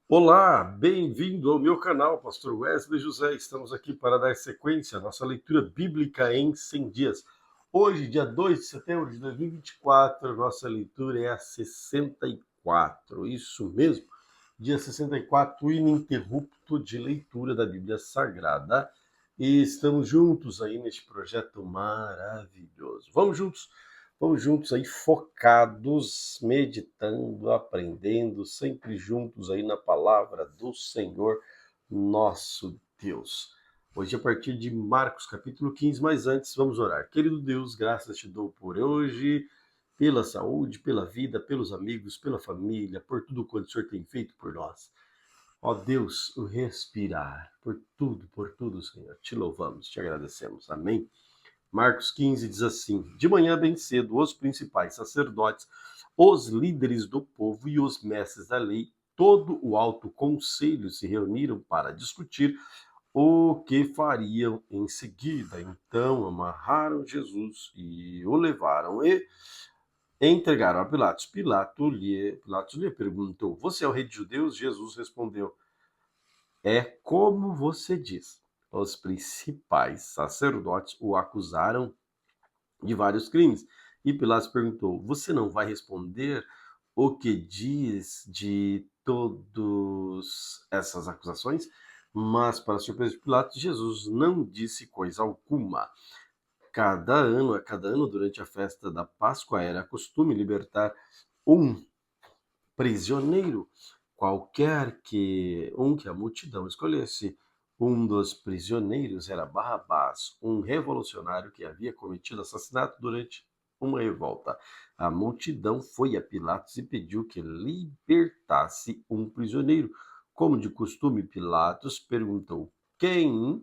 Olá, bem-vindo ao meu canal, Pastor Wesley José. Estamos aqui para dar sequência à nossa leitura bíblica em 100 dias. Hoje, dia 2 de setembro de 2024, nossa leitura é a 64. Isso mesmo, dia 64 ininterrupto de leitura da Bíblia Sagrada. E estamos juntos aí neste projeto maravilhoso. Vamos juntos aí, focados, meditando, aprendendo, sempre juntos aí na palavra do Senhor nosso Deus. Hoje, a partir de Marcos, capítulo 15, mas antes, vamos orar. Querido Deus, graças te dou por hoje, pela saúde, pela vida, pelos amigos, pela família, por tudo quanto o Senhor tem feito por nós. Ó Deus, o respirar, por tudo, Senhor, te louvamos, te agradecemos. Amém. Marcos 15 diz assim: De manhã bem cedo, os principais sacerdotes, os líderes do povo e os mestres da lei, todo o alto conselho se reuniram para discutir o que fariam em seguida. Então amarraram Jesus e o levaram e entregaram a Pilatos. Pilatos lhe perguntou: Você é o rei dos judeus? Jesus respondeu: É como você diz. Os principais sacerdotes o acusaram de vários crimes. E Pilatos perguntou: Você não vai responder o que diz de todas essas acusações? Mas, para a surpresa de Pilatos, Jesus não disse coisa alguma. A cada ano, durante a festa da Páscoa, era costume libertar um prisioneiro, que a multidão escolhesse. Um dos prisioneiros era Barrabás, um revolucionário que havia cometido assassinato durante uma revolta. A multidão foi a Pilatos e pediu que libertasse um prisioneiro. Como de costume, Pilatos perguntou: Quem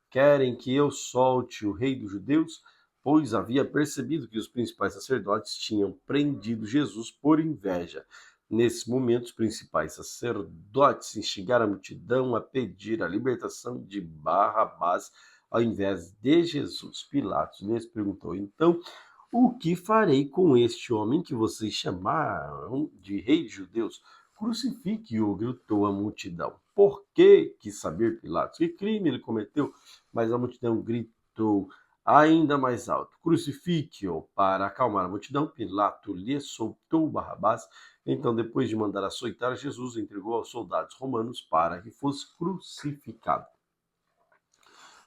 querem que eu solte o rei dos judeus? Pois havia percebido que os principais sacerdotes tinham prendido Jesus por inveja. Nesse momento, os principais sacerdotes instigaram a multidão a pedir a libertação de Barrabás ao invés de Jesus. Pilatos lhes perguntou: Então, o que farei com este homem que vocês chamaram de rei de judeus? Crucifique-o, gritou a multidão. Por que quis saber Pilatos que crime ele cometeu? Mas a multidão gritou ainda mais alto: Crucifique-o! Para acalmar a multidão, Pilato lhe soltou Barrabás. Então, depois de mandar açoitar Jesus, entregou aos soldados romanos para que fosse crucificado.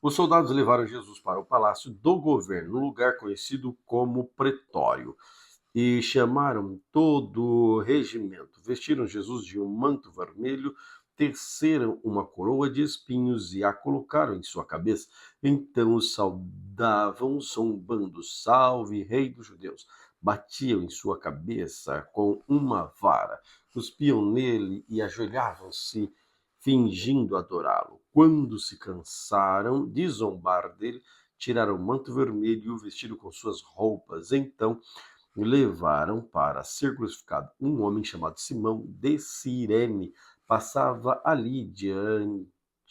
Os soldados levaram Jesus para o palácio do governo, lugar conhecido como Pretório, e chamaram todo o regimento. Vestiram Jesus de um manto vermelho, teceram uma coroa de espinhos e a colocaram em sua cabeça. Então os saudavam, zombando: Salve, Rei dos Judeus! Batiam em sua cabeça com uma vara, cuspiam nele e ajoelhavam-se, fingindo adorá-lo. Quando se cansaram de zombar dele, tiraram o manto vermelho e o vestiram com suas roupas. Então levaram para ser crucificado um homem chamado Simão de Cirene. Passava ali diante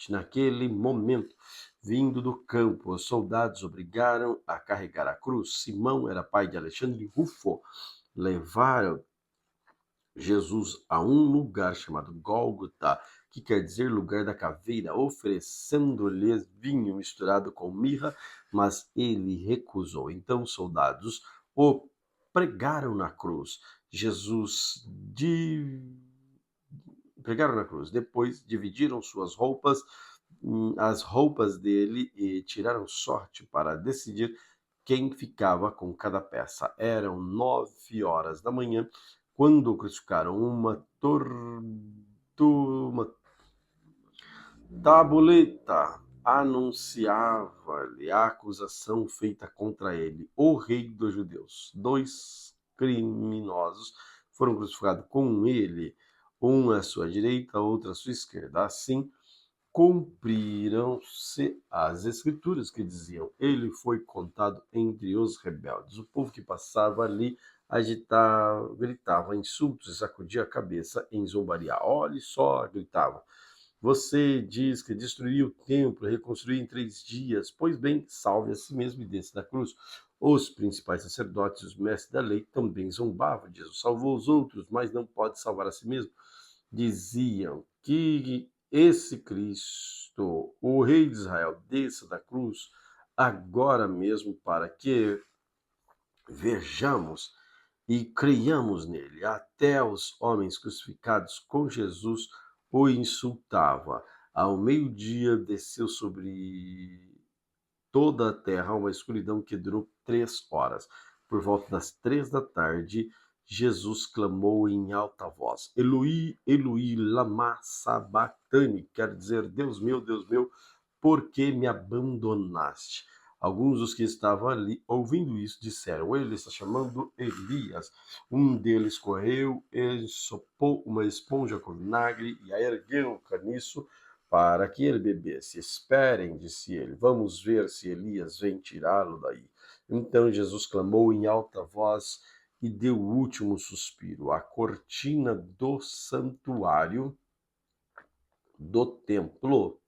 naquele momento, vindo do campo. Os soldados obrigaram a carregar a cruz. Simão era pai de Alexandre Rufo. Levaram Jesus a um lugar chamado Gólgota, que quer dizer lugar da caveira, oferecendo-lhes vinho misturado com mirra, mas ele recusou. Então os soldados o pregaram na cruz. Jesus de... pregaram na cruz. Depois dividiram suas roupas, as roupas dele, e tiraram sorte para decidir quem ficava com cada peça. Eram 9 horas da manhã quando o crucificaram. Uma tabuleta anunciava-lhe a acusação feita contra ele, o rei dos judeus. Dois criminosos foram crucificados com ele, um à sua direita, outro à sua esquerda. Assim, cumpriram-se as escrituras que diziam: Ele foi contado entre os rebeldes. O povo que passava ali agitava, gritava insultos e sacudia a cabeça em zombaria. Olhe só, gritavam: Você diz que destruiu o templo, reconstruiu em 3 dias. Pois bem, salve a si mesmo e desça da cruz. Os principais sacerdotes e os mestres da lei também zombavam. Jesus salvou os outros, mas não pode salvar a si mesmo. Diziam: que esse Cristo, o Rei de Israel, desça da cruz agora mesmo para que vejamos e creiamos nele. Até os homens crucificados com Jesus o insultava. Ao meio-dia desceu sobre toda a terra uma escuridão que durou 3 horas. Por volta das 3 da tarde, Jesus clamou em alta voz: Eloi, Eloi, lama sabachthani, quer dizer, Deus meu, por que me abandonaste? Alguns dos que estavam ali, ouvindo isso, disseram: Ele está chamando Elias. Um deles correu, ensopou uma esponja com vinagre e a ergueu no caniço para que ele bebesse. Esperem, disse ele, vamos ver se Elias vem tirá-lo daí. Então Jesus clamou em alta voz e deu o último suspiro. A cortina do santuário do templo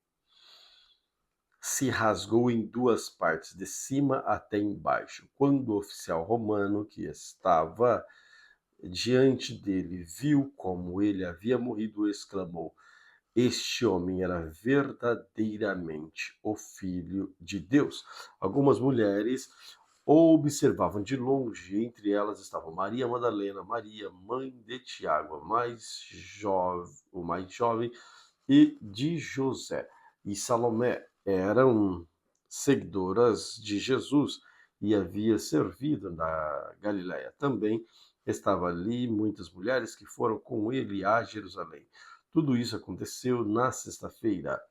se rasgou em 2 partes, de cima até embaixo. Quando o oficial romano que estava diante dele viu como ele havia morrido, exclamou: Este homem era verdadeiramente o Filho de Deus. Algumas mulheres observavam de longe, entre elas estavam Maria Madalena, Maria, mãe de Tiago, o mais jovem, e de José, e Salomé. Eram seguidoras de Jesus e havia servido na Galiléia. Também estavam ali muitas mulheres que foram com ele a Jerusalém. Tudo isso aconteceu na sexta-feira,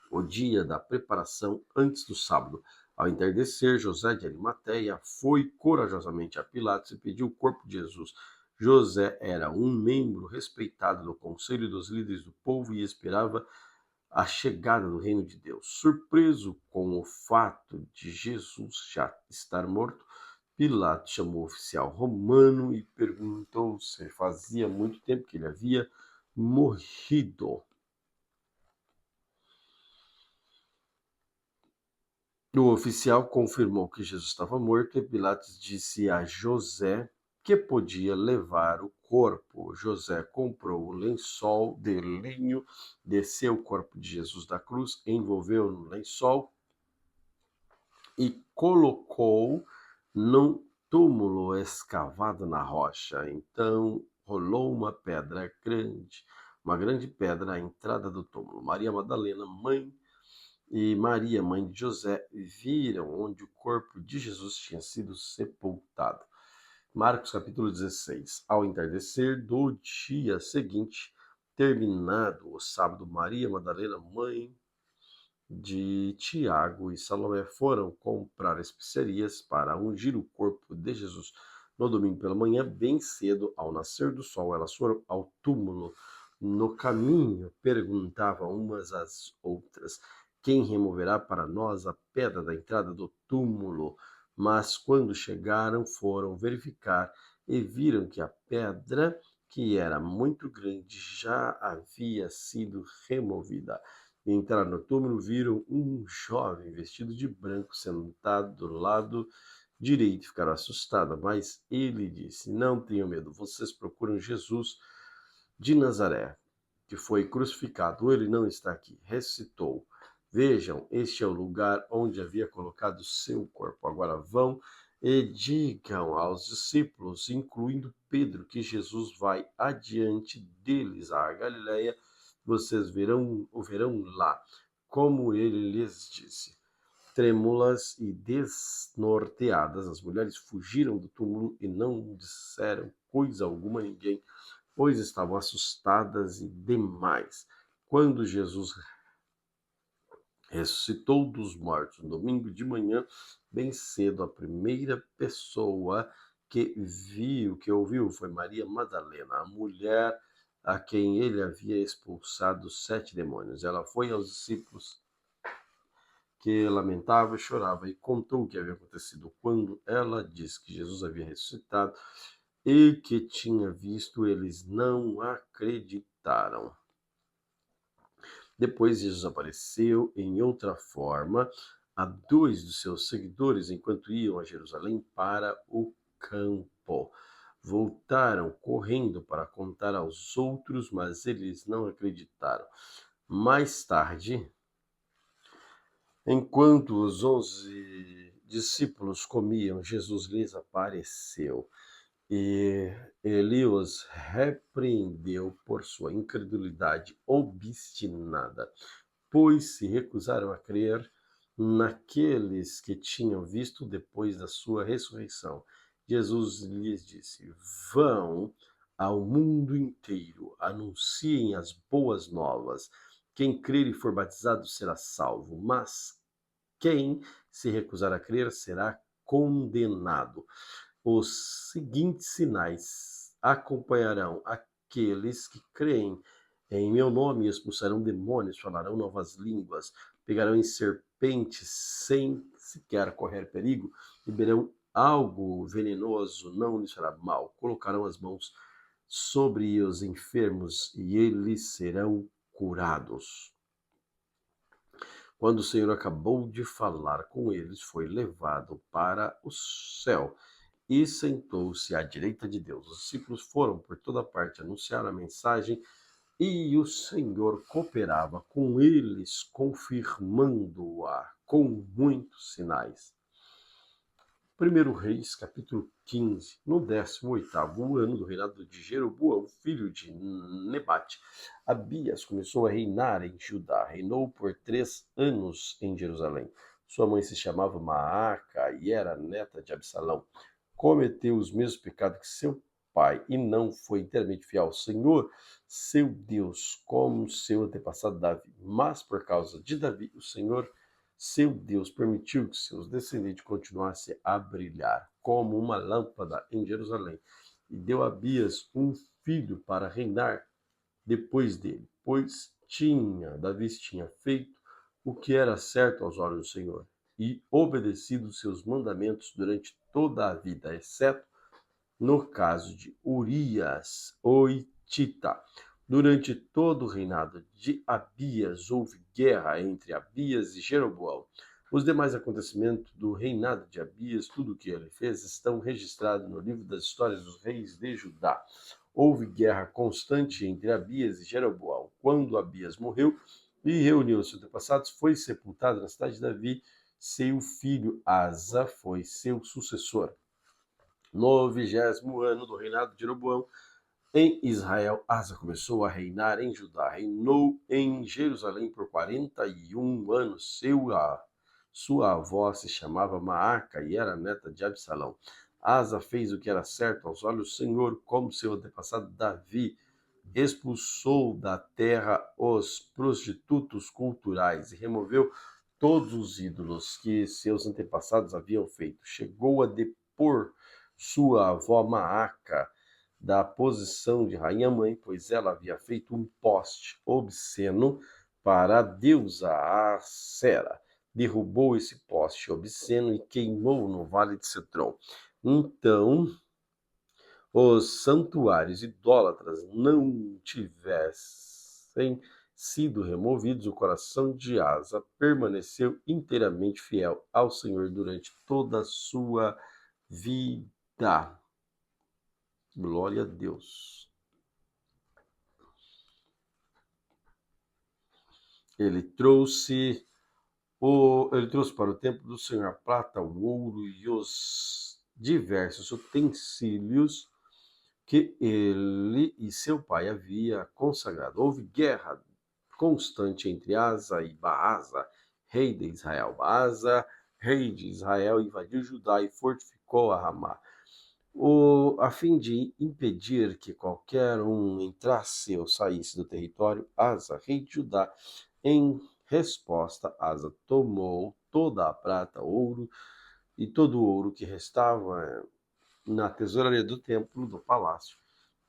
o dia da preparação antes do sábado. Ao entardecer, José de Arimateia foi corajosamente a Pilatos e pediu o corpo de Jesus. José era um membro respeitado do conselho dos líderes do povo e esperava a chegada do reino de Deus. Surpreso com o fato de Jesus já estar morto, Pilatos chamou o oficial romano e perguntou se fazia muito tempo que ele havia morrido. O oficial confirmou que Jesus estava morto e Pilatos disse a José que podia levar o corpo. José comprou o lençol de linho, desceu o corpo de Jesus da cruz, envolveu no lençol e colocou num túmulo escavado na rocha. Então rolou uma grande pedra à entrada do túmulo. Maria Madalena, mãe e Maria, mãe de José, viram onde o corpo de Jesus tinha sido sepultado. Marcos capítulo 16. Ao entardecer do dia seguinte, terminado o sábado, Maria Madalena, mãe de Tiago e Salomé, foram comprar especiarias para ungir o corpo de Jesus. No domingo pela manhã, bem cedo, ao nascer do sol, elas foram ao túmulo. No caminho, perguntavam umas às outras: Quem removerá para nós a pedra da entrada do túmulo? Mas quando chegaram, foram verificar e viram que a pedra, que era muito grande, já havia sido removida. Entraram no túmulo, viram um jovem vestido de branco sentado do lado direito. Ficaram assustadas, mas ele disse: Não tenham medo, vocês procuram Jesus de Nazaré, que foi crucificado. Ele não está aqui, ressuscitou. Vejam, este é o lugar onde havia colocado seu corpo. Agora vão e digam aos discípulos, incluindo Pedro, que Jesus vai adiante deles à Galiléia. Vocês o verão lá, como ele lhes disse. Trêmulas e desnorteadas, as mulheres fugiram do túmulo e não disseram coisa alguma a ninguém, pois estavam assustadas e demais. Quando Jesus ressuscitou dos mortos no domingo de manhã, bem cedo, a primeira pessoa que ouviu foi Maria Madalena, a mulher a quem ele havia expulsado 7 demônios. Ela foi aos discípulos que lamentava e chorava e contou o que havia acontecido. Quando ela disse que Jesus havia ressuscitado e que tinha visto, eles não acreditaram. Depois Jesus apareceu em outra forma a 2 dos seus seguidores enquanto iam a Jerusalém para o campo. Voltaram correndo para contar aos outros, mas eles não acreditaram. Mais tarde, enquanto os 11 discípulos comiam, Jesus lhes apareceu e ele os repreendeu por sua incredulidade obstinada, pois se recusaram a crer naqueles que tinham visto depois da sua ressurreição. Jesus lhes disse: Vão ao mundo inteiro, anunciem as boas novas. Quem crer e for batizado será salvo, mas quem se recusar a crer será condenado. Os seguintes sinais acompanharão aqueles que creem. Em meu nome expulsarão demônios, falarão novas línguas, pegarão em serpentes sem sequer correr perigo, beberão algo venenoso, não lhes fará mal, colocarão as mãos sobre os enfermos e eles serão curados. Quando o Senhor acabou de falar com eles, foi levado para o céu e sentou-se à direita de Deus. Os discípulos foram por toda parte anunciar a mensagem e o Senhor cooperava com eles, confirmando-a com muitos sinais. 1 Reis, capítulo 15. No 18º ano do reinado de Jeroboão, filho de Nebate, Abias começou a reinar em Judá. Reinou por 3 anos em Jerusalém. Sua mãe se chamava Maaca e era neta de Absalão. Cometeu os mesmos pecados que seu pai e não foi inteiramente fiel ao Senhor, seu Deus, como seu antepassado Davi. Mas por causa de Davi, o Senhor, seu Deus, permitiu que seus descendentes continuassem a brilhar como uma lâmpada em Jerusalém e deu a Abias um filho para reinar depois dele, pois Davi tinha feito o que era certo aos olhos do Senhor e obedecido seus mandamentos durante toda a vida, exceto no caso de Urias, o Hitita. Durante todo o reinado de Abias, houve guerra entre Abias e Jeroboão. Os demais acontecimentos do reinado de Abias, tudo o que ele fez, estão registrados no livro das histórias dos reis de Judá. Houve guerra constante entre Abias e Jeroboão. Quando Abias morreu e reuniu seus antepassados, foi sepultado na cidade de Davi. Seu filho Asa foi seu sucessor. No 20º ano do reinado de Jeroboão, em Israel, Asa começou a reinar em Judá. Reinou em Jerusalém por 41 anos. Sua avó se chamava Maaca e era neta de Absalão. Asa fez o que era certo aos olhos do Senhor, como seu antepassado Davi. Expulsou da terra os prostitutos culturais e removeu todos os ídolos que seus antepassados haviam feito. Chegou a depor sua avó Maaca da posição de rainha-mãe, pois ela havia feito um poste obsceno para a deusa Assera. Derrubou esse poste obsceno e queimou no vale de Cedron. Então, os santuários idólatras não tivessem sido removidos, o coração de Asa permaneceu inteiramente fiel ao Senhor durante toda a sua vida. Glória a Deus. Ele trouxe para o templo do Senhor a prata, o ouro e os diversos utensílios que ele e seu pai havia consagrado. Houve guerra constante entre Asa e Baasa, rei de Israel. Baasa, rei de Israel, invadiu Judá e fortificou a Ramá, a fim de impedir que qualquer um entrasse ou saísse do território. Asa, rei de Judá, em resposta, Asa tomou toda a prata, ouro e todo o ouro que restava na tesouraria do templo do palácio.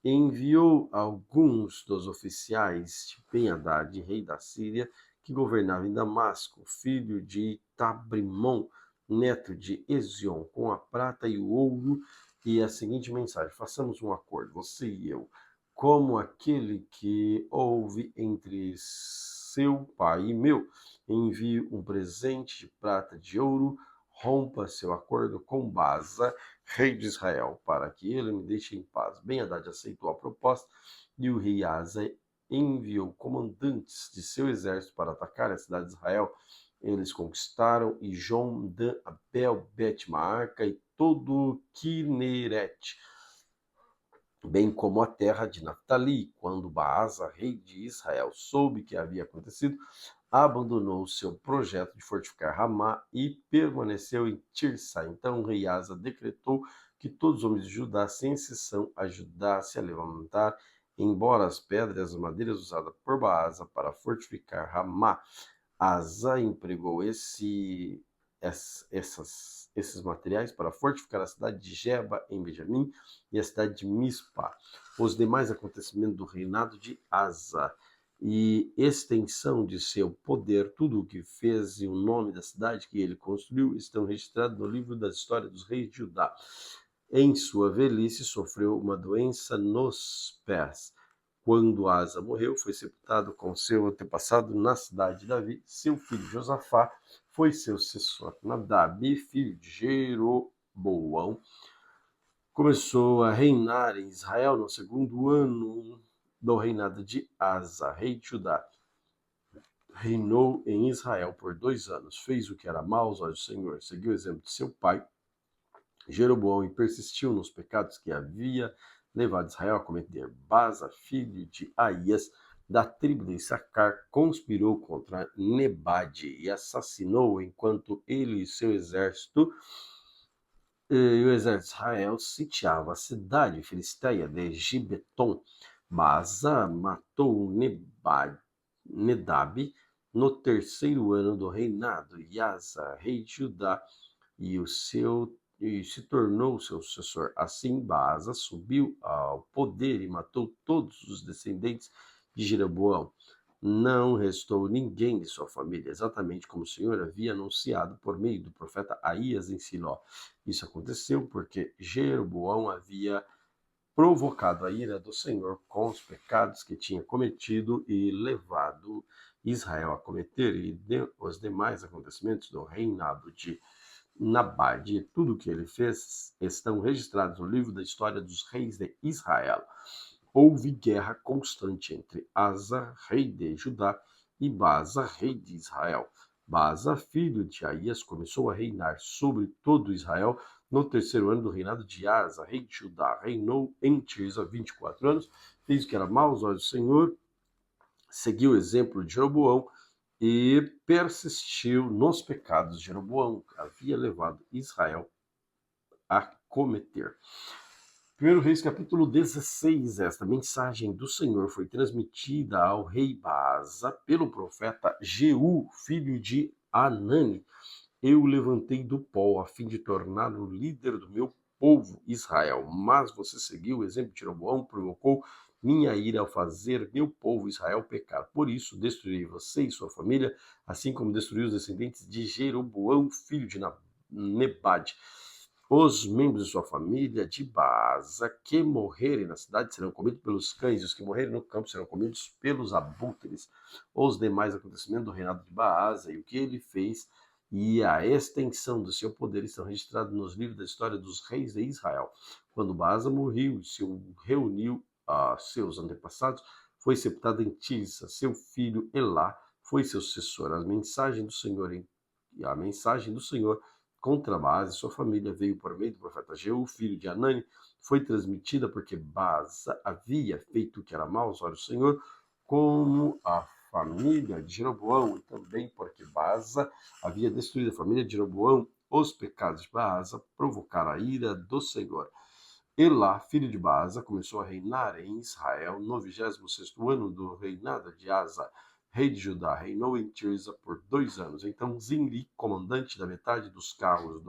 Enviou alguns dos oficiais de Ben-Hadad, rei da Síria, que governava em Damasco, filho de Tabrimon, neto de Ezion, com a prata e o ouro, e a seguinte mensagem: façamos um acordo, você e eu, como aquele que houve entre seu pai e meu. Envie um presente de prata e de ouro, rompa seu acordo com Baasa, rei de Israel, para que ele me deixe em paz. Ben-Hadad aceitou a proposta e o rei Asa enviou comandantes de seu exército para atacar a cidade de Israel. Eles conquistaram Ijon, Dan, Abel, Bet-Maaca e todo Kineret, bem como a terra de Naftali. Quando Baasa, rei de Israel, soube que havia acontecido, abandonou seu projeto de fortificar Ramá e permaneceu em Tirsa. Então o rei Asa decretou que todos os homens de Judá, sem exceção, ajudassem a levantar, embora as pedras e as madeiras usadas por Baasa para fortificar Ramá. Asa empregou esses materiais para fortificar a cidade de Geba, em Benjamim, e a cidade de Mispa. Os demais acontecimentos do reinado de Asa e extensão de seu poder, tudo o que fez e o nome da cidade que ele construiu, estão registrados no livro da história dos reis de Judá. Em sua velhice, sofreu uma doença nos pés. Quando Asa morreu, foi sepultado com seu antepassado na cidade de Davi. Seu filho Josafá foi seu sucessor. Nadab, filho de Jeroboão, começou a reinar em Israel no segundo ano do reinado de Asa, rei de Judá. Reinou em Israel por 2 anos. Fez o que era mau aos olhos do Senhor. Seguiu o exemplo de seu pai, Jeroboão, e persistiu nos pecados que havia levado Israel a cometer. Baasa, filho de Aías, da tribo de Issacar, conspirou contra Nebade e assassinou enquanto ele e seu exército e o exército de Israel sitiava a cidade filisteia de Gibeton. Baasa matou Nedab no terceiro ano do reinado de Asa, rei de Judá, e se tornou seu sucessor. Assim, Baasa subiu ao poder e matou todos os descendentes de Jeroboão. Não restou ninguém de sua família, exatamente como o Senhor havia anunciado por meio do profeta Aías em Siló. Isso aconteceu porque Jeroboão havia provocado a ira do Senhor com os pecados que tinha cometido e levado Israel a cometer, e os demais acontecimentos do reinado de Nabade. Tudo o que ele fez estão registrados no livro da história dos reis de Israel. Houve guerra constante entre Asa, rei de Judá, e Baasa, rei de Israel. Baasa, filho de Aías, começou a reinar sobre todo Israel no terceiro ano do reinado de Asa, rei de Judá. Reinou em Tirsa 24 anos, fez o que era mau aos olhos do Senhor, seguiu o exemplo de Jeroboão e persistiu nos pecados de Jeroboão, que havia levado Israel a cometer. 1 Reis capítulo 16, esta mensagem do Senhor foi transmitida ao rei Baasa pelo profeta Jeú, filho de Anani. Eu o levantei do pó a fim de torná-lo líder do meu povo Israel. Mas você seguiu o exemplo de Jeroboão, provocou minha ira ao fazer meu povo Israel pecar. Por isso destruirei você e sua família, assim como destruí os descendentes de Jeroboão, filho de Nebade. Os membros de sua família de Baasa que morrerem na cidade serão comidos pelos cães, e os que morrerem no campo serão comidos pelos abutres. Os demais acontecimentos do reinado de Baasa e o que ele fez e a extensão do seu poder estão registrados nos livros da história dos reis de Israel. Quando Baasa morreu e se reuniu a seus antepassados, foi sepultado em Tirsa. Seu filho Elá foi seu sucessor. A mensagem do Senhor contra Baasa e sua família veio por meio do profeta Jeú, filho de Anani, foi transmitida porque Baasa havia feito o que era mau aos olhos do Senhor, como a família de Jeroboão, e também porque Baasa havia destruído a família de Jeroboão. Os pecados de Baasa provocaram a ira do Senhor. Elá, filho de Baasa, começou a reinar em Israel no 26º ano do reinado de Asa, rei de Judá. Reinou em Tirsa por 2 anos. Então Zimri, comandante da metade dos carros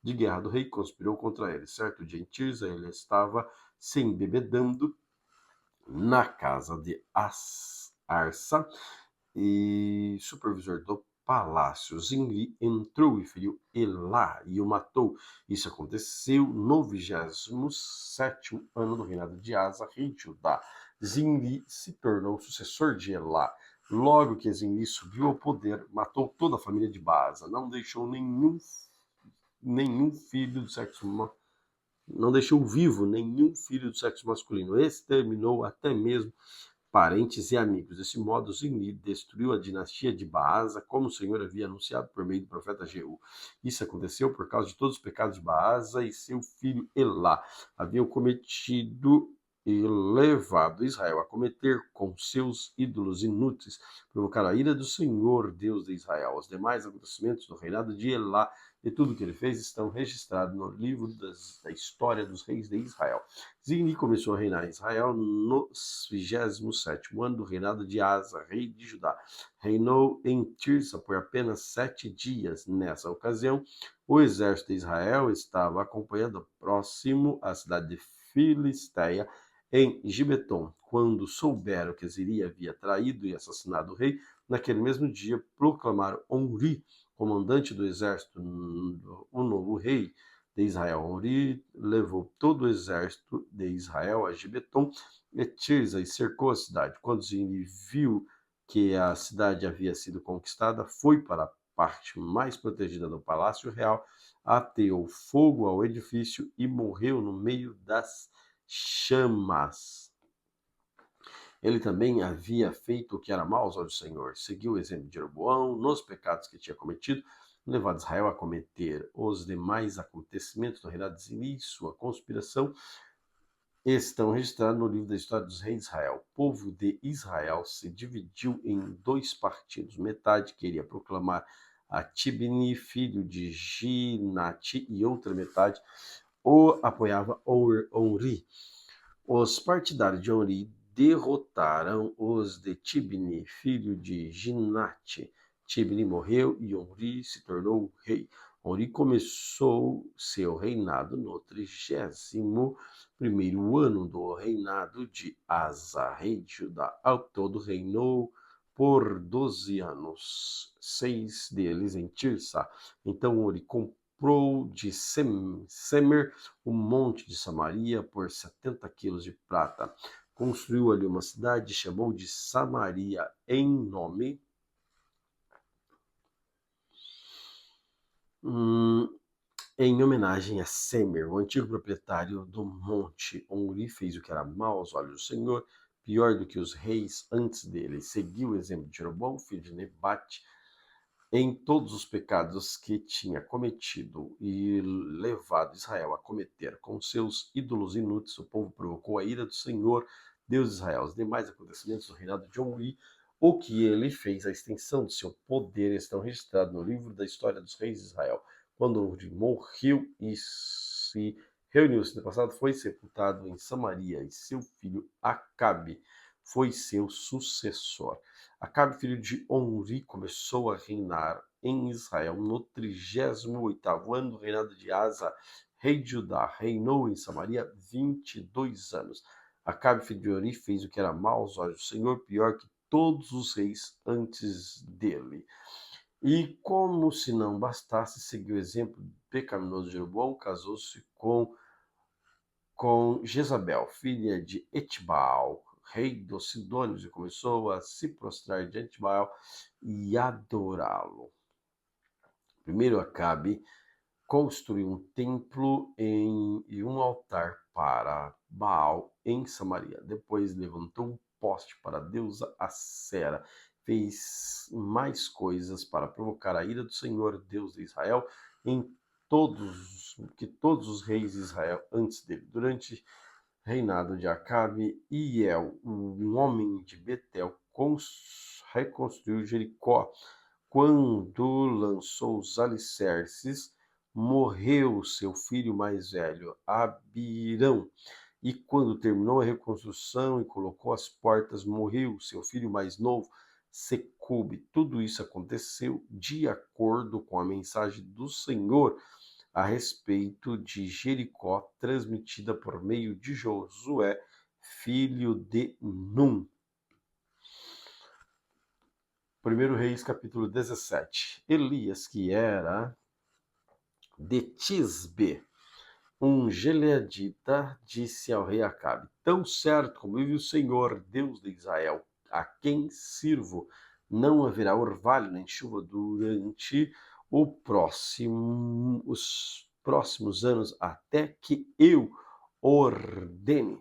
de guerra do rei, conspirou contra ele. Certo dia em Tirsa, ele estava se embebedando na casa de Arsa, e supervisor do palácio. Zimri entrou e feriu Elá e o matou. Isso aconteceu no 27º ano do reinado de Asa, rei de Judá. Zimri se tornou sucessor de Elá. Logo que Zimri subiu ao poder, matou toda a família de Baasa. Não deixou nenhum filho do sexo não deixou vivo nenhum filho do sexo masculino, exterminou até mesmo parentes e amigos. Desse modo, Zimri destruiu a dinastia de Baasa, como o Senhor havia anunciado por meio do profeta Jeú. Isso aconteceu por causa de todos os pecados de Baasa e seu filho Elá haviam cometido e levado Israel a cometer com seus ídolos inúteis, provocar a ira do Senhor, Deus de Israel. Os demais acontecimentos do reinado de Elá e tudo o que ele fez estão registrados no livro da história dos reis de Israel. Zimri começou a reinar em Israel no 27º ano do reinado de Asa, rei de Judá. Reinou em Tirsa por apenas 7 dias. Nessa ocasião, o exército de Israel estava acompanhando próximo à cidade de Filisteia, em Gibeton. Quando souberam que Zimri havia traído e assassinado o rei, naquele mesmo dia proclamaram Omri comandante do exército, o novo rei de Israel. Omri levou todo o exército de Israel a Gibeton e Tirsa e cercou a cidade. Quando Zimri viu que a cidade havia sido conquistada, foi para a parte mais protegida do palácio real, ateou fogo ao edifício e morreu no meio das chamas. Ele também havia feito o que era mal aos olhos do Senhor, seguiu o exemplo de Jeroboão nos pecados que tinha cometido, levado Israel a cometer os demais acontecimentos do reinado de Zimri e sua conspiração, estão registrados no livro da história dos reis de Israel. O povo de Israel se dividiu em 2 partidos. Metade queria proclamar a Tibni, filho de Ginati, e outra metade o apoiava Omri. Os partidários de Omri derrotaram os de Tibni, filho de Ginate. Tibni morreu e Omri se tornou rei. Omri começou seu reinado no 31º ano do reinado de Asa, rei de Judá. Ao todo reinou por 12 anos, 6 deles em Tirsa. Então Omri comprou de Semer o monte de Samaria por 70 quilos de prata. Construiu ali uma cidade e chamou de Samaria em nome em homenagem a Semer, o antigo proprietário do monte. Omri fez o que era mal aos olhos do Senhor, pior do que os reis antes dele. Seguiu o exemplo de Jeroboão, filho de Nebate, em todos os pecados que tinha cometido e levado Israel a cometer com seus ídolos inúteis. O povo provocou a ira do Senhor, Deus de Israel. Os demais acontecimentos do reinado de Omri, o que ele fez, a extensão do seu poder, estão registrados no livro da história dos reis de Israel. Quando Omri morreu e se reuniu-se no passado, foi sepultado em Samaria, e seu filho Acabe foi seu sucessor. Acabe, filho de Omri, começou a reinar em Israel no 38º ano do reinado de Asa, rei de Judá. Reinou em Samaria 22 anos. Acabe, filho de Omri, fez o que era mal aos olhos do Senhor, pior que todos os reis antes dele. E como se não bastasse, seguiu o exemplo pecaminoso de Jeroboão, casou-se com Jezabel, filha de Etbaal, rei dos Sidônios, e começou a se prostrar diante de Baal e adorá-lo. Primeiro Acabe construiu um templo e um altar para Baal em Samaria. Depois levantou um poste para a deusa Assera. Fez mais coisas para provocar a ira do Senhor, Deus de Israel, em todos os reis de Israel antes dele. Durante o reinado de Acabe, Iel, um homem de Betel, reconstruiu Jericó. Quando lançou os alicerces, morreu seu filho mais velho, Abirão. E quando terminou a reconstrução e colocou as portas, morreu seu filho mais novo, Secube. Tudo isso aconteceu de acordo com a mensagem do Senhor a respeito de Jericó, transmitida por meio de Josué, filho de Num. 1 Reis, capítulo 17. Elias, que era de Tisbe, um gileadita, disse ao rei Acabe: Tão certo como vive o Senhor, Deus de Israel, a quem sirvo, não haverá orvalho nem chuva durante os próximos anos até que eu ordene.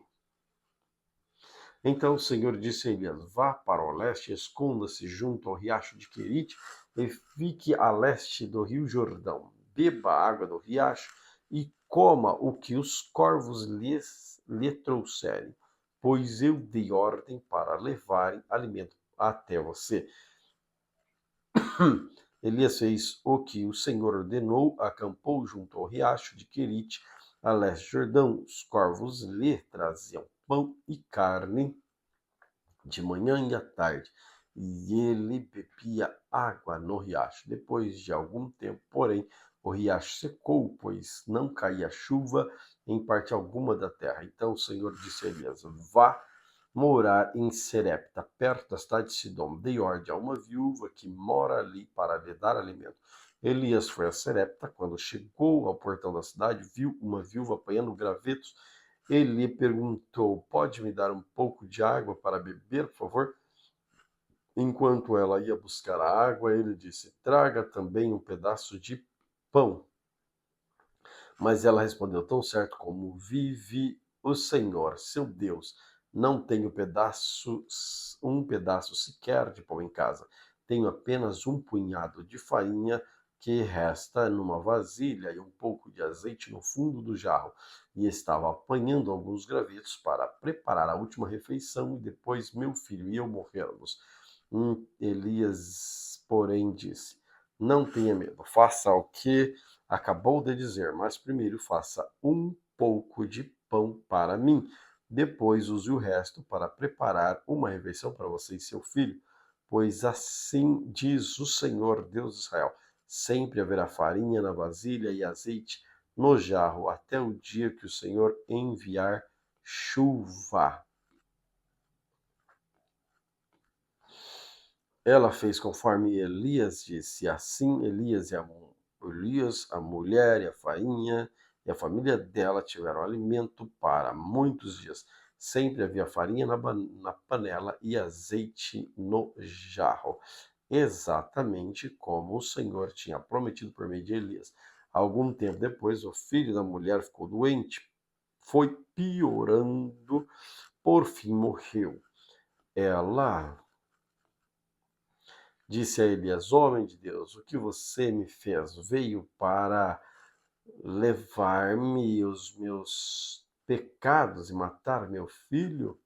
Então o Senhor disse a Elias: vá para o leste, esconda-se junto ao riacho de Querite e fique a leste do rio Jordão. Beba a água do riacho e coma o que os corvos lhe trouxerem, pois eu dei ordem para levarem alimento até você. Elias fez o que o Senhor ordenou, acampou junto ao riacho de Querite, a leste do Jordão. Os corvos lhe traziam pão e carne de manhã e à tarde, e ele bebia água no riacho. Depois de algum tempo, porém, o riacho secou, pois não caía chuva em parte alguma da terra. Então o Senhor disse a Elias: vá morar em Serepta, perto da cidade de Sidom. Dei ordem a uma viúva que mora ali para lhe dar alimento. Elias foi a Serepta. Quando chegou ao portão da cidade, viu uma viúva apanhando gravetos. Ele lhe perguntou: pode me dar um pouco de água para beber, por favor? Enquanto ela ia buscar a água, ele disse: traga também um pedaço de pão. Mas ela respondeu: tão certo como vive o Senhor, seu Deus, não tenho um pedaço sequer de pão em casa. Tenho apenas um punhado de farinha que resta numa vasilha e um pouco de azeite no fundo do jarro. E estava apanhando alguns gravetos para preparar a última refeição, e depois meu filho e eu morrermos. Elias, porém, disse: não tenha medo, faça o que acabou de dizer, mas primeiro faça um pouco de pão para mim. Depois use o resto para preparar uma refeição para você e seu filho. Pois assim diz o Senhor, Deus de Israel: sempre haverá farinha na vasilha e azeite no jarro, até o dia que o Senhor enviar chuva. Ela fez conforme Elias disse. Assim Elias, a mulher e a farinha e a família dela tiveram alimento para muitos dias. Sempre havia farinha na panela e azeite no jarro, exatamente como o Senhor tinha prometido por meio de Elias. Algum tempo depois, o filho da mulher ficou doente, foi piorando, por fim morreu. Ela disse a Elias: homem de Deus, o que você me fez? Veio para levar-me os meus pecados e matar meu filho?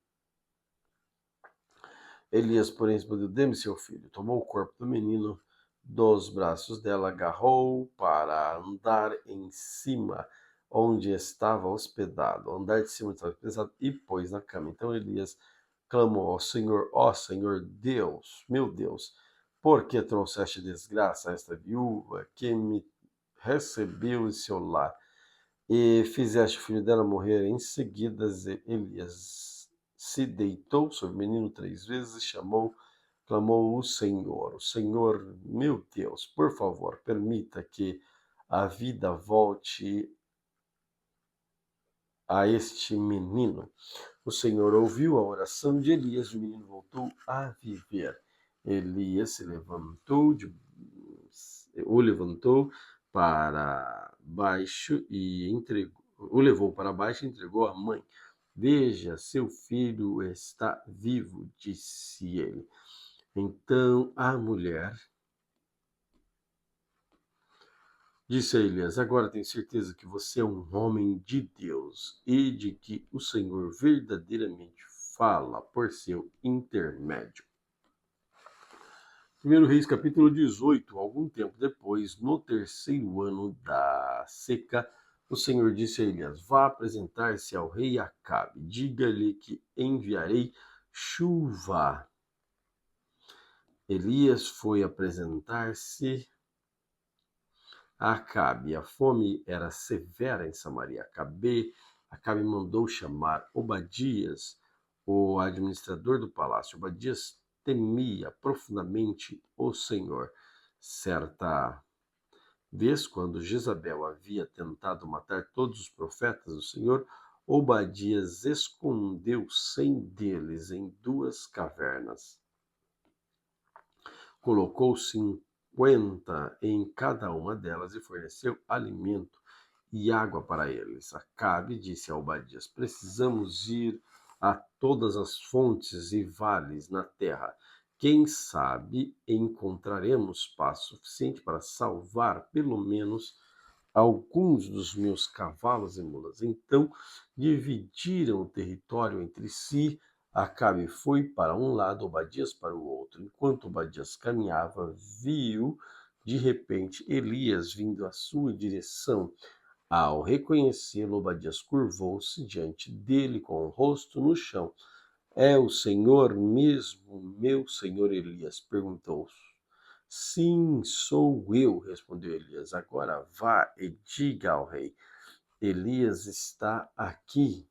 Elias, porém, respondeu: dê-me seu filho. Tomou o corpo do menino dos braços dela, agarrou para andar em cima onde estava hospedado, andar de cima onde estava hospedado, e pôs na cama. Então Elias clamou ao Senhor: ó Senhor Deus, meu Deus, por que trouxeste desgraça a esta viúva que me recebeu em seu lar e fizeste o filho dela morrer? Em seguida, Elias se deitou sobre o menino 3 vezes e clamou o Senhor: o Senhor, meu Deus, por favor, permita que a vida volte a este menino. O Senhor ouviu a oração de Elias, o menino voltou a viver. Elias o levantou para baixo e o levou para baixo e entregou à mãe. Veja, seu filho está vivo, disse ele. Então a mulher disse a Elias: agora tenho certeza que você é um homem de Deus e de que o Senhor verdadeiramente fala por seu intermédio. 1 Reis, capítulo 18. Algum tempo depois, no terceiro ano da seca, o Senhor disse a Elias: vá apresentar-se ao rei Acabe. Diga-lhe que enviarei chuva. Elias foi apresentar-se a Acabe. A fome era severa em Samaria. Acabe mandou chamar Obadias, o administrador do palácio. Obadias temia profundamente o Senhor. Certa vez, quando Jezabel havia tentado matar todos os profetas do Senhor, Obadias escondeu 100 deles em 2 cavernas. Colocou 50 em cada uma delas e forneceu alimento e água para eles. Acabe disse a Obadias: precisamos ir a todas as fontes e vales na terra. Quem sabe encontraremos paz suficiente para salvar pelo menos alguns dos meus cavalos e mulas. Então dividiram o território entre si. Acabe foi para um lado, Obadias para o outro. Enquanto Obadias caminhava, viu de repente Elias vindo à sua direção. Ao reconhecê-lo, Obadias curvou-se diante dele com o rosto no chão. É o Senhor mesmo, meu senhor Elias? Perguntou. Sim, sou eu, respondeu Elias. Agora vá e diga ao rei: Elias está aqui.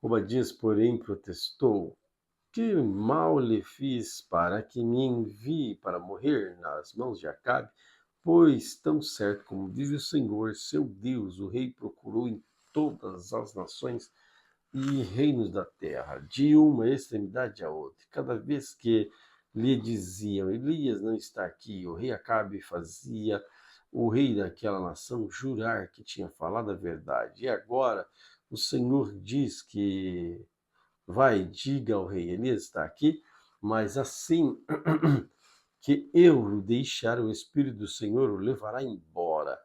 Obadias, porém, protestou: que mal lhe fiz para que me envie para morrer nas mãos de Acabe? Pois, tão certo como vive o Senhor, seu Deus, o rei procurou em todas as nações e reinos da terra, de uma extremidade à outra. Cada vez que lhe diziam: Elias não está aqui, o rei Acabe fazia o rei daquela nação jurar que tinha falado a verdade. E agora o Senhor diz que vai, diga ao rei: Elias está aqui, mas assim que eu o deixar, o Espírito do Senhor o levará embora.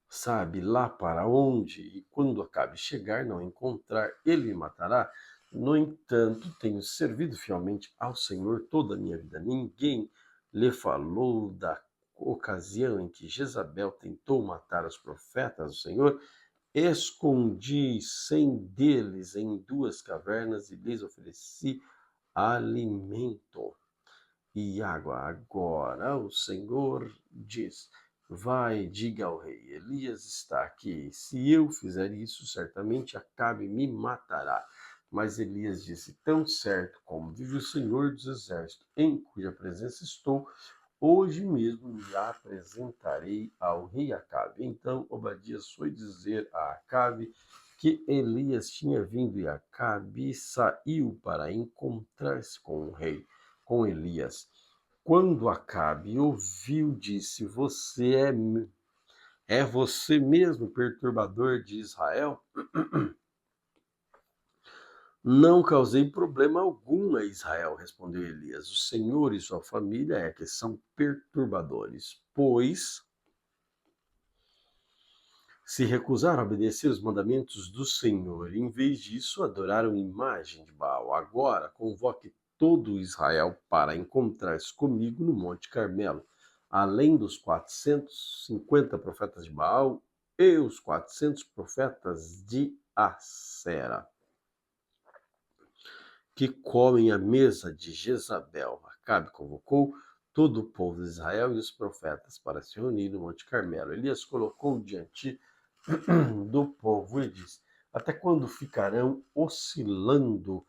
Sabe lá para onde, e quando Acabe chegar, não encontrar, ele me matará. No entanto, tenho servido fielmente ao Senhor toda a minha vida. Ninguém lhe falou da ocasião em que Jezabel tentou matar os profetas do Senhor. Escondi 100 deles em 2 cavernas e lhes ofereci alimento e água. Agora o Senhor diz: vai, diga ao rei: Elias está aqui. Se eu fizer isso, certamente Acabe me matará. Mas Elias disse: tão certo como vive o Senhor dos Exércitos, em cuja presença estou, hoje mesmo me apresentarei ao rei Acabe. Então Obadias foi dizer a Acabe que Elias tinha vindo, e Acabe saiu para encontrar-se com o rei, com Elias. Quando Acabe ouviu, disse: é você mesmo, perturbador de Israel? Não causei problema algum a Israel, respondeu Elias. O Senhor e sua família é que são perturbadores, pois se recusaram a obedecer os mandamentos do Senhor, e em vez disso adoraram imagem de Baal. Agora convoque todo Israel para encontrar-se comigo no Monte Carmelo, além dos 450 profetas de Baal e os 400 profetas de Acera, que comem à mesa de Jezabel. Acabe convocou todo o povo de Israel e os profetas para se reunir no Monte Carmelo. Elias colocou diante do povo e disse: até quando ficarão oscilando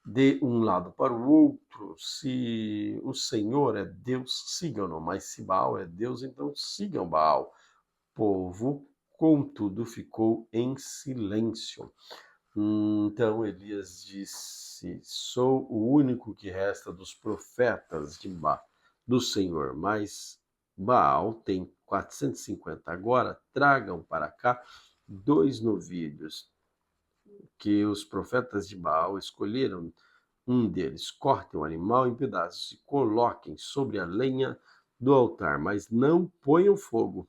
de um lado para o outro? Se o Senhor é Deus, sigam-no, mas se Baal é Deus, então sigam Baal. O povo, contudo, ficou em silêncio. Então Elias disse: sou o único que resta dos profetas do Senhor, mas Baal tem 450. Agora tragam para cá 2 novilhos que os profetas de Baal escolheram. Um deles, cortem o animal em pedaços e coloquem sobre a lenha do altar, mas não ponham fogo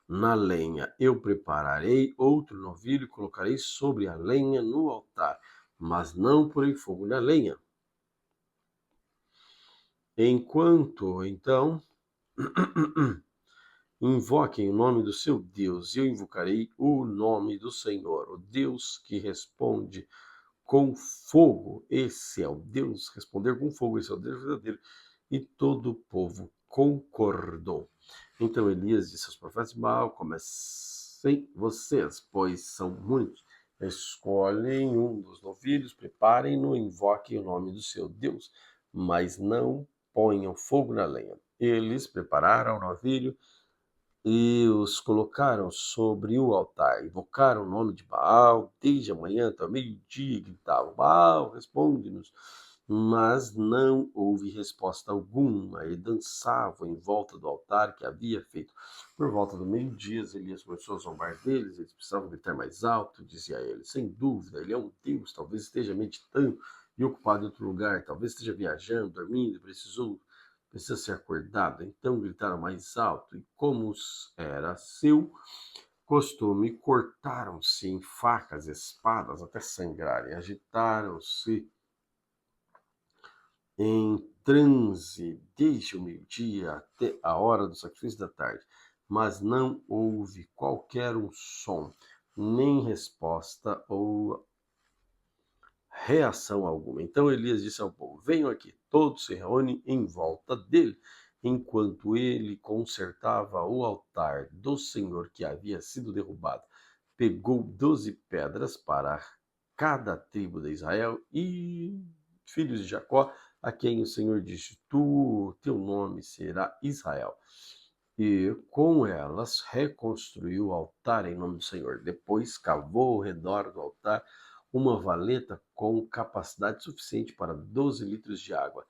na lenha. Eu prepararei outro novilho e colocarei sobre a lenha no altar, mas não porei fogo na lenha. Enquanto, então, invoquem o nome do seu Deus, e eu invocarei o nome do Senhor, o Deus que responde com fogo. Esse é o Deus, responder com fogo, esse é o Deus verdadeiro. E todo o povo concordou. Então Elias disse aos profetas de Baal: comecem vocês, pois são muitos. Escolhem um dos novilhos, preparem-no, invoquem o nome do seu Deus, mas não ponham fogo na lenha. Eles prepararam o novilho e os colocaram sobre o altar. Invocaram o nome de Baal desde a manhã até o meio-dia, gritavam: Baal, responde-nos. Mas não houve resposta alguma, e dançavam em volta do altar que havia feito. Por volta do meio-dia, Elias começou a zombar deles, eles precisavam gritar mais alto, dizia ele. Sem dúvida, ele é um Deus, talvez esteja meditando e ocupado em outro lugar, talvez esteja viajando, dormindo, precisa ser acordado. Então gritaram mais alto, e como era seu costume, cortaram-se em facas e espadas até sangrarem, agitaram-se em transe desde o meio-dia até a hora do sacrifício da tarde, mas não houve qualquer um som, nem resposta ou reação alguma. Então Elias disse ao povo: venham aqui. Todos se reúnem em volta dele, enquanto ele consertava o altar do Senhor que havia sido derrubado. Pegou 12 pedras para cada tribo de Israel e filhos de Jacó, a quem o Senhor disse: teu nome será Israel. E com elas reconstruiu o altar em nome do Senhor. Depois cavou ao redor do altar uma valeta com capacidade suficiente para 12 litros de água.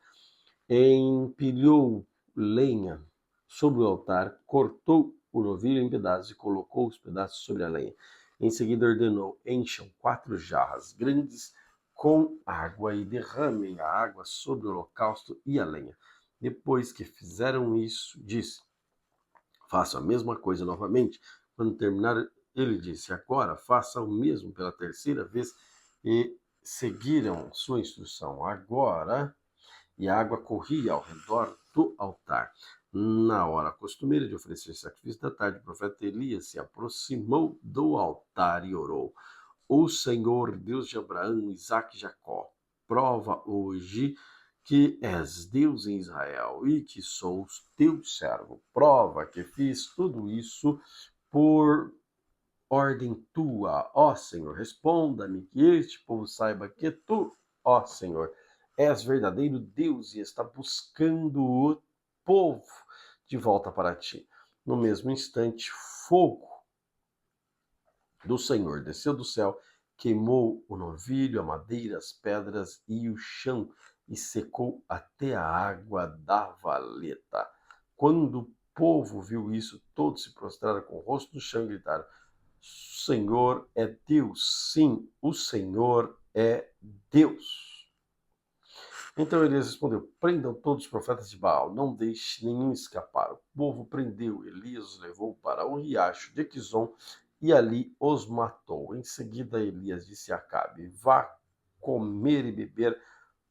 Empilhou lenha sobre o altar, cortou o novilho em pedaços e colocou os pedaços sobre a lenha. Em seguida ordenou: encham 4 jarras grandes com água e derramem a água sobre o holocausto e a lenha. Depois que fizeram isso, disse: faça a mesma coisa novamente. Quando terminar, ele disse: agora faça o mesmo pela terceira vez. E seguiram sua instrução. Agora, e a água corria ao redor do altar. Na hora costumeira de oferecer sacrifício da tarde, o profeta Elias se aproximou do altar e orou: o Senhor, Deus de Abraão, Isaque e Jacó, prova hoje que és Deus em Israel e que sou teu servo. Prova que fiz tudo isso por ordem tua, ó Senhor. Responda-me, que este povo saiba que tu, ó Senhor, és verdadeiro Deus e está buscando o povo de volta para ti. No mesmo instante, fogo do Senhor desceu do céu, queimou o novilho, a madeira, as pedras e o chão, e secou até a água da valeta. Quando o povo viu isso, todos se prostraram com o rosto no chão e gritaram: o Senhor é Deus. Sim, o Senhor é Deus. Então Elias respondeu: prendam todos os profetas de Baal, não deixe nenhum escapar. O povo prendeu Elias, os levou para o riacho de Quizon e ali os matou. Em seguida Elias disse a Acabe: vá comer e beber,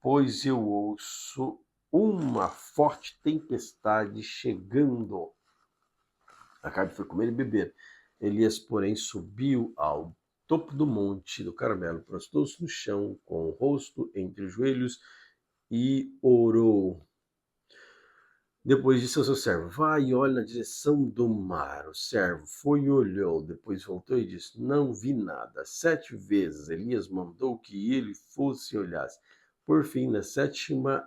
pois eu ouço uma forte tempestade chegando. Acabe foi comer e beber. Elias, porém, subiu ao topo do monte do Carmelo, prostrou-se no chão, com o rosto entre os joelhos, e orou. Depois disse ao seu servo: vai e olhe na direção do mar. O servo foi e olhou, depois voltou e disse: não vi nada. 7 vezes Elias mandou que ele fosse e olhasse. Por fim, na 7ª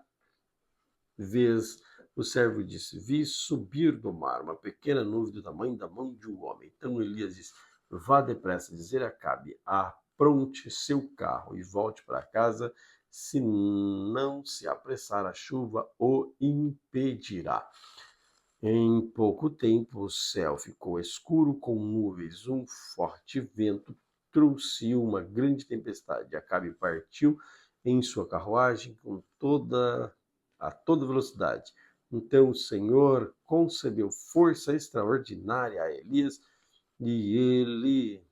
vez, o servo disse: vi subir do mar uma pequena nuvem do tamanho da mão de um homem. Então Elias disse: vá depressa dizer a Acabe: apronte seu carro e volte para casa. Se não se apressar, a chuva o impedirá. Em pouco tempo, o céu ficou escuro com nuvens. Um forte vento trouxe uma grande tempestade. Acabe partiu em sua carruagem a toda velocidade. Então o Senhor concedeu força extraordinária a Elias e ele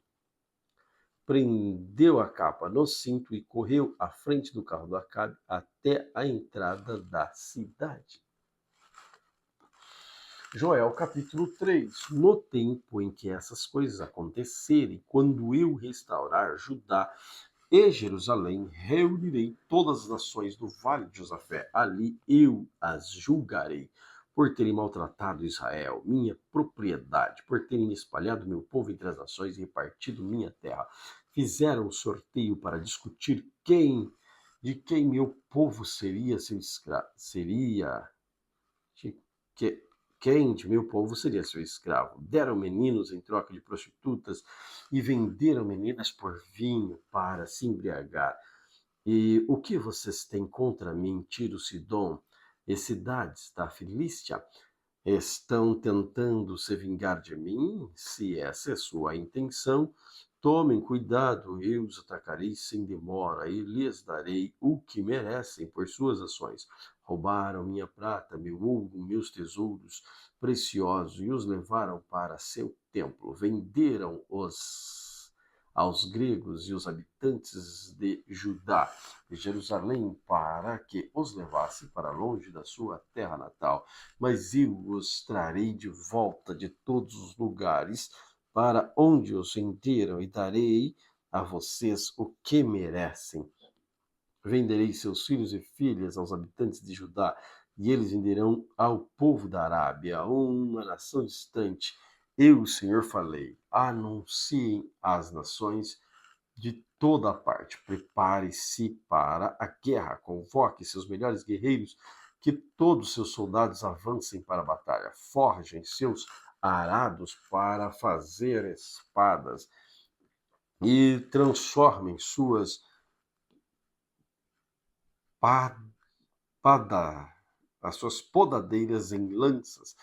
prendeu a capa no cinto e correu à frente do carro do Acabe até a entrada da cidade. Joel capítulo 3. No tempo em que essas coisas acontecerem, quando eu restaurar Judá e Jerusalém, reunirei todas as nações do vale de Josafé. Ali eu as julgarei por terem maltratado Israel, minha propriedade, por terem espalhado meu povo entre as nações e repartido minha terra. Fizeram um sorteio para discutir de quem meu povo seria seu escravo, quem de meu povo seria seu escravo. Deram meninos em troca de prostitutas e venderam meninas por vinho para se embriagar. E o que vocês têm contra mim, Tiro, Sidom, e cidades da Filístia? Estão tentando se vingar de mim? Se essa é sua intenção, tomem cuidado, eu os atacarei sem demora e lhes darei o que merecem por suas ações. Roubaram minha prata, meu ouro, meus tesouros preciosos e os levaram para seu templo. Venderam-os aos gregos e os habitantes de Judá e Jerusalém para que os levasse para longe da sua terra natal. Mas eu os trarei de volta de todos os lugares para onde os venderam e darei a vocês o que merecem. Venderei seus filhos e filhas aos habitantes de Judá, e eles venderão ao povo da Arábia, uma nação distante. Eu, o Senhor, falei: anunciem às nações de toda parte. Prepare-se para a guerra, convoque seus melhores guerreiros, que todos seus soldados avancem para a batalha, forjem seus arados para fazer espadas e transformem suas pada, as suas podadeiras em lanças.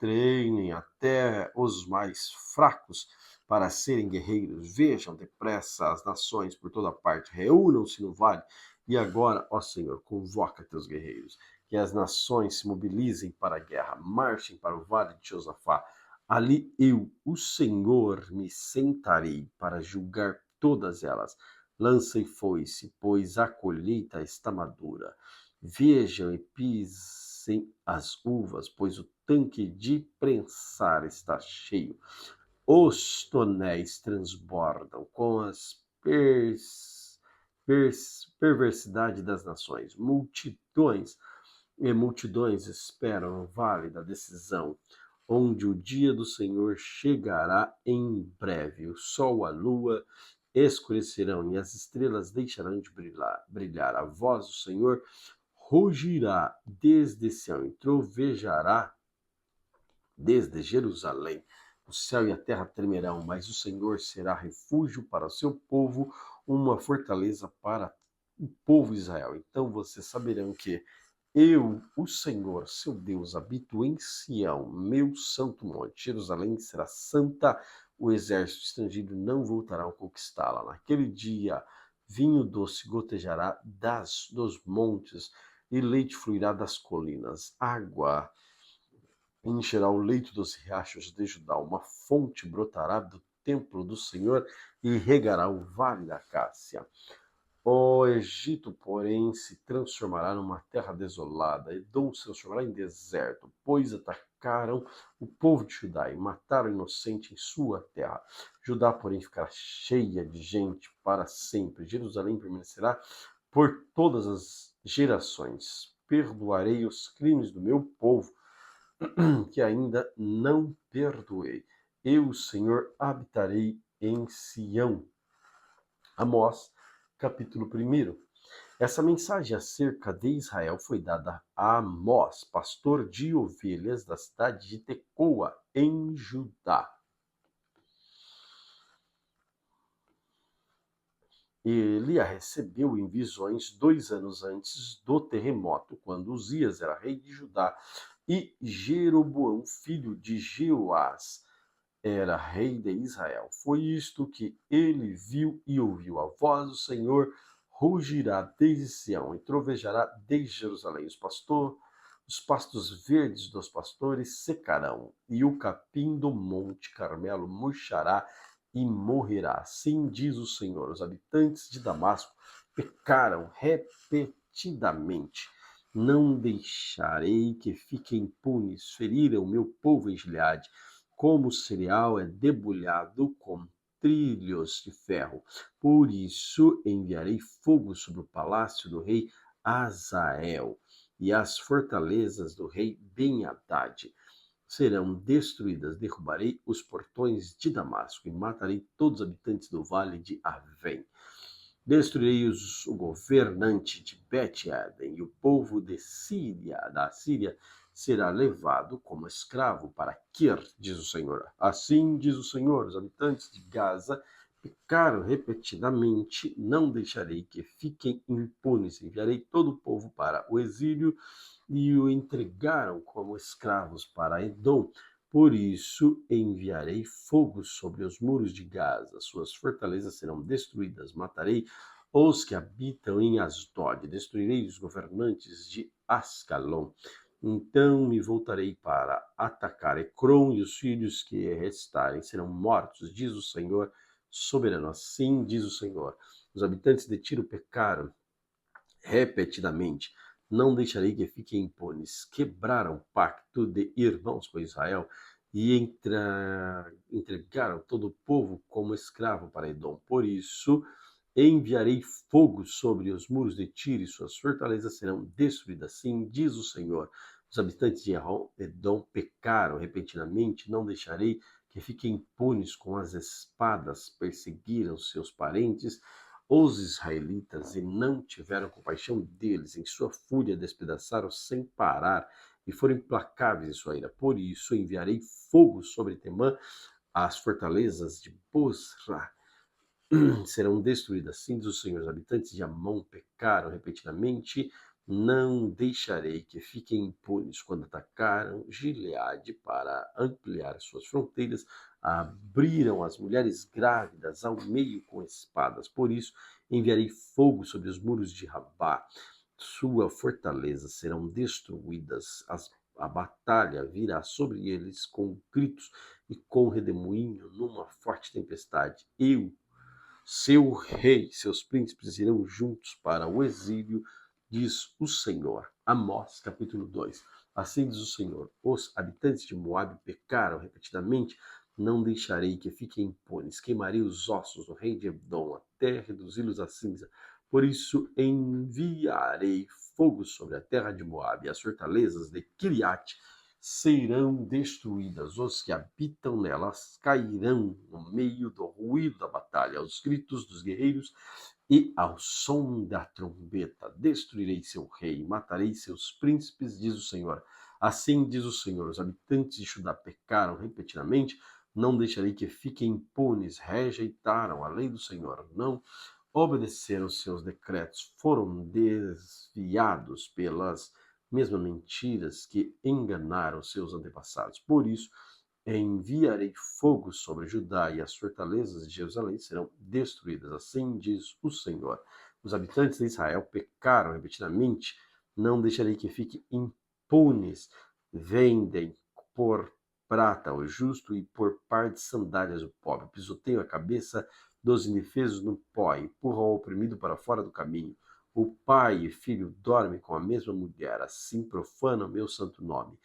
Treinem até os mais fracos para serem guerreiros. Vejam depressa as nações por toda parte. Reúnam-se no vale. E agora, ó Senhor, convoca teus guerreiros. Que as nações se mobilizem para a guerra. Marchem para o vale de Josafá. Ali eu, o Senhor, me sentarei para julgar todas elas. Lança e foice, pois a colheita está madura. Vejam e pisem as uvas, pois o tanque de prensar está cheio. Os tonéis transbordam com as perversidade das nações. Multidões esperam o vale da decisão, onde o dia do Senhor chegará em breve. O sol, a lua escurecerão e as estrelas deixarão de brilhar. A voz do Senhor rugirá desde Sião e trovejará desde Jerusalém. O céu e a terra tremerão, mas o Senhor será refúgio para o seu povo, uma fortaleza para o povo de Israel. Então vocês saberão que eu, o Senhor, seu Deus, habito em Sião, meu santo monte. Jerusalém será santa, o exército estrangeiro não voltará a conquistá-la. Naquele dia, vinho doce gotejará dos montes e leite fluirá das colinas. Água encherá o leito dos riachos de Judá. Uma fonte brotará do templo do Senhor e regará o vale da Cássia. O Egito, porém, se transformará numa terra desolada, Edom se transformará em deserto, pois atacaram o povo de Judá e mataram o inocente em sua terra. Judá, porém, ficará cheia de gente para sempre. Jerusalém permanecerá por todas as gerações. Perdoarei os crimes do meu povo, que ainda não perdoei. Eu, Senhor, habitarei em Sião. Amós, capítulo 1. Essa mensagem acerca de Israel foi dada a Amós, pastor de ovelhas da cidade de Tecoa, em Judá. Ele a recebeu em visões 2 anos antes do terremoto, quando Uzias era rei de Judá e Jeroboão, filho de Jeoás, era rei de Israel. Foi isto que ele viu e ouviu. A voz do Senhor rugirá desde Sião e trovejará desde Jerusalém. Os pastos verdes dos pastores secarão, e o capim do monte Carmelo murchará e morrerá. Assim diz o Senhor: os habitantes de Damasco pecaram repetidamente. Não deixarei que fiquem impunes, feriram o meu povo em Gileade, como o cereal é debulhado com trilhos de ferro. Por isso enviarei fogo sobre o palácio do rei Azael, e as fortalezas do rei Ben-Hadad serão destruídas. Derrubarei os portões de Damasco e matarei todos os habitantes do vale de Avém. Destruirei o governante de Bet-Eden, e o povo da Síria será levado como escravo para Kir, diz o Senhor. Assim diz o Senhor: os habitantes de Gaza pecaram repetidamente, não deixarei que fiquem impunes. Enviarei todo o povo para o exílio e o entregaram como escravos para Edom. Por isso enviarei fogo sobre os muros de Gaza, suas fortalezas serão destruídas. Matarei os que habitam em Asdod, destruirei os governantes de Ascalon. Então me voltarei para atacar Ecrom, e os filhos que restarem serão mortos, diz o Senhor soberano. Assim diz o Senhor. Os habitantes de Tiro pecaram repetidamente. Não deixarei que fiquem impunes. Quebraram o pacto de irmãos com Israel e entregaram todo o povo como escravo para Edom. Por isso, enviarei fogo sobre os muros de Tiro e suas fortalezas serão destruídas. Assim diz o Senhor. Os habitantes de Edom pecaram repentinamente. Não deixarei que fiquem impunes. Com as espadas perseguiram seus parentes os israelitas e não tiveram compaixão deles. Em sua fúria despedaçaram sem parar e foram implacáveis em sua ira. Por isso enviarei fogo sobre Temã, as fortalezas de Bosra serão destruídas. Assim diz o Senhor. Os habitantes de Amon pecaram repetidamente. Não deixarei que fiquem impunes. Quando atacaram Gileade para ampliar suas fronteiras, abriram as mulheres grávidas ao meio com espadas. Por isso enviarei fogo sobre os muros de Rabá. Sua fortaleza serão destruídas. A batalha virá sobre eles com gritos e com redemoinho numa forte tempestade. Eu, seu rei, seus príncipes irão juntos para o exílio, diz o Senhor. Amós, capítulo 2. Assim diz o Senhor: os habitantes de Moabe pecaram repetidamente, não deixarei que fiquem impunes. Queimarei os ossos do rei de Edom, até reduzi-los a cinza. Por isso enviarei fogo sobre a terra de Moabe, e as fortalezas de Kiriate serão destruídas. Os que habitam nelas cairão no meio do ruído da batalha, aos gritos dos guerreiros e ao som da trombeta. Destruirei seu rei, matarei seus príncipes, diz o Senhor. Assim diz o Senhor: os habitantes de Judá pecaram repetidamente, não deixarei que fiquem impunes. Rejeitaram a lei do Senhor, não obedeceram seus decretos, foram desviados pelas mesmas mentiras que enganaram seus antepassados. Por isso, enviarei fogo sobre Judá e as fortalezas de Jerusalém serão destruídas. Assim diz o Senhor. Os habitantes de Israel pecaram repetidamente, não deixarei que fiquem impunes. Vendem por prata o justo e por par de sandálias o pobre. Pisoteiam a cabeça dos indefesos no pó, empurram o oprimido para fora do caminho. O pai e filho dormem com a mesma mulher, assim profanam meu santo nome.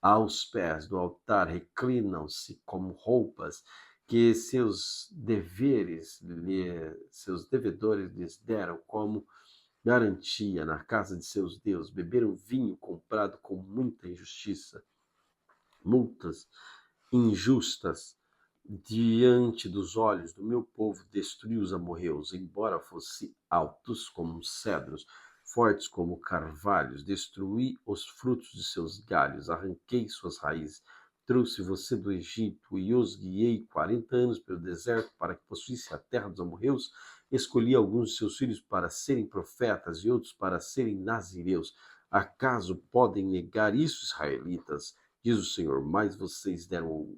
Aos pés do altar reclinam-se como roupas que seus devedores lhes deram como garantia na casa de seus deuses. Beberam vinho comprado com muita injustiça, multas injustas diante dos olhos do meu povo. Destruí os amorreus, embora fossem altos como cedros, fortes como carvalhos. Destruí os frutos de seus galhos, arranquei suas raízes. Trouxe você do Egito e os guiei 40 anos pelo deserto para que possuísse a terra dos amorreus. Escolhi alguns de seus filhos para serem profetas e outros para serem nazireus. Acaso podem negar isso, israelitas? Diz o Senhor. Mas vocês deram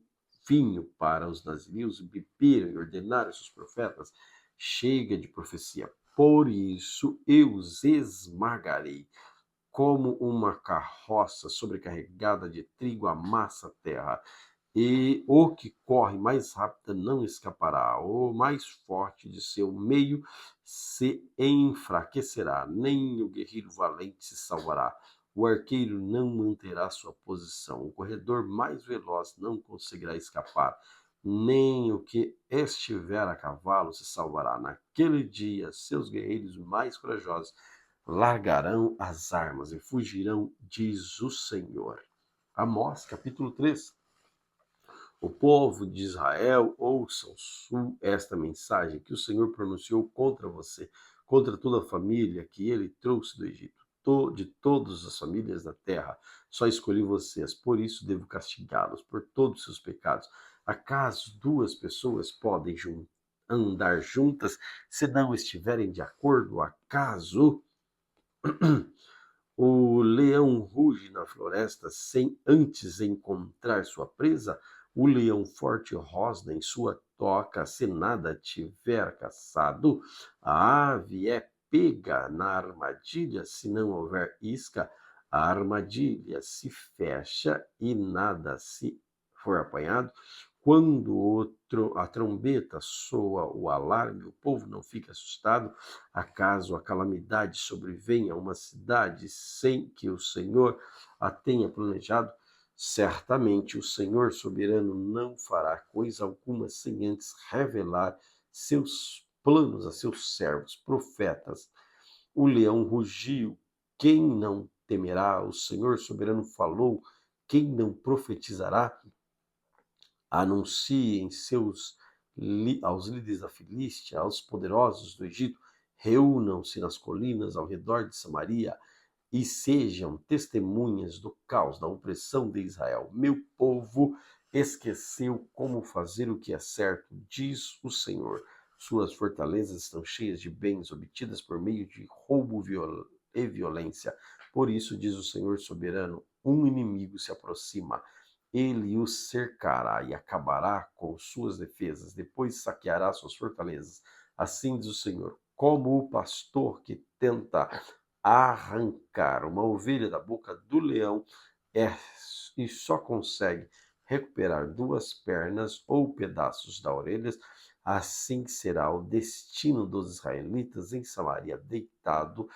vinho para os nazireus, beberam e ordenaram seus profetas. Chega de profecia. Por isso eu os esmagarei, como uma carroça sobrecarregada de trigo amassa a terra. E o que corre mais rápido não escapará, o mais forte de seu meio se enfraquecerá, nem o guerreiro valente se salvará. O arqueiro não manterá sua posição, o corredor mais veloz não conseguirá escapar, nem o que estiver a cavalo se salvará. Naquele dia, seus guerreiros mais corajosos largarão as armas e fugirão, diz o Senhor. Amós, capítulo 3. O povo de Israel, ouçam esta mensagem que o Senhor pronunciou contra você, contra toda a família que ele trouxe do Egito. De todas as famílias da terra, só escolhi vocês, por isso devo castigá-los por todos os seus pecados. Acaso duas pessoas podem andar juntas se não estiverem de acordo? Acaso o leão ruge na floresta sem antes encontrar sua presa? O leão forte rosna em sua toca se nada tiver caçado? A ave é pega na armadilha se não houver isca? A armadilha se fecha e nada se for apanhado? Quando a trombeta soa o alarme, o povo não fica assustado? Acaso a calamidade sobrevenha a uma cidade sem que o Senhor a tenha planejado? Certamente o Senhor soberano não fará coisa alguma sem antes revelar seus planos a seus servos, profetas. O leão rugiu, quem não temerá? O Senhor soberano falou, quem não profetizará? Anunciem aos líderes da Filístia, aos poderosos do Egito, reúnam-se nas colinas ao redor de Samaria e sejam testemunhas do caos, da opressão de Israel. Meu povo esqueceu como fazer o que é certo, diz o Senhor. Suas fortalezas estão cheias de bens obtidas por meio de roubo e violência. Por isso, diz o Senhor soberano, um inimigo se aproxima. Ele os cercará e acabará com suas defesas, depois saqueará suas fortalezas. Assim diz o Senhor, como o pastor que tenta arrancar uma ovelha da boca do leão e só consegue recuperar duas pernas ou pedaços da orelha, assim será o destino dos israelitas em Samaria, deitado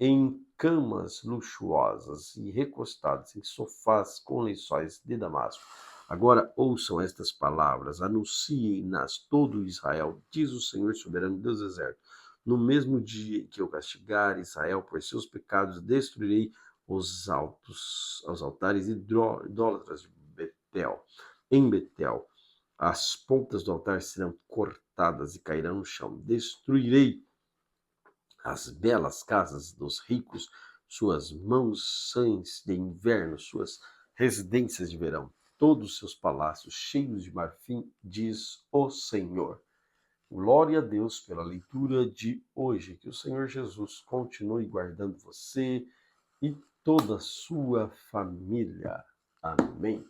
em camas luxuosas e recostados em sofás com lençóis de damasco. Agora ouçam estas palavras, anunciem-nas todo Israel, diz o Senhor soberano Deus do exército. No mesmo dia em que eu castigar Israel por seus pecados, destruirei os altares idólatras de Betel. Em Betel, as pontas do altar serão cortadas e cairão no chão. Destruirei as belas casas dos ricos, suas mansões de inverno, suas residências de verão, todos os seus palácios cheios de marfim, diz o Senhor. Glória a Deus pela leitura de hoje. Que o Senhor Jesus continue guardando você e toda a sua família. Amém.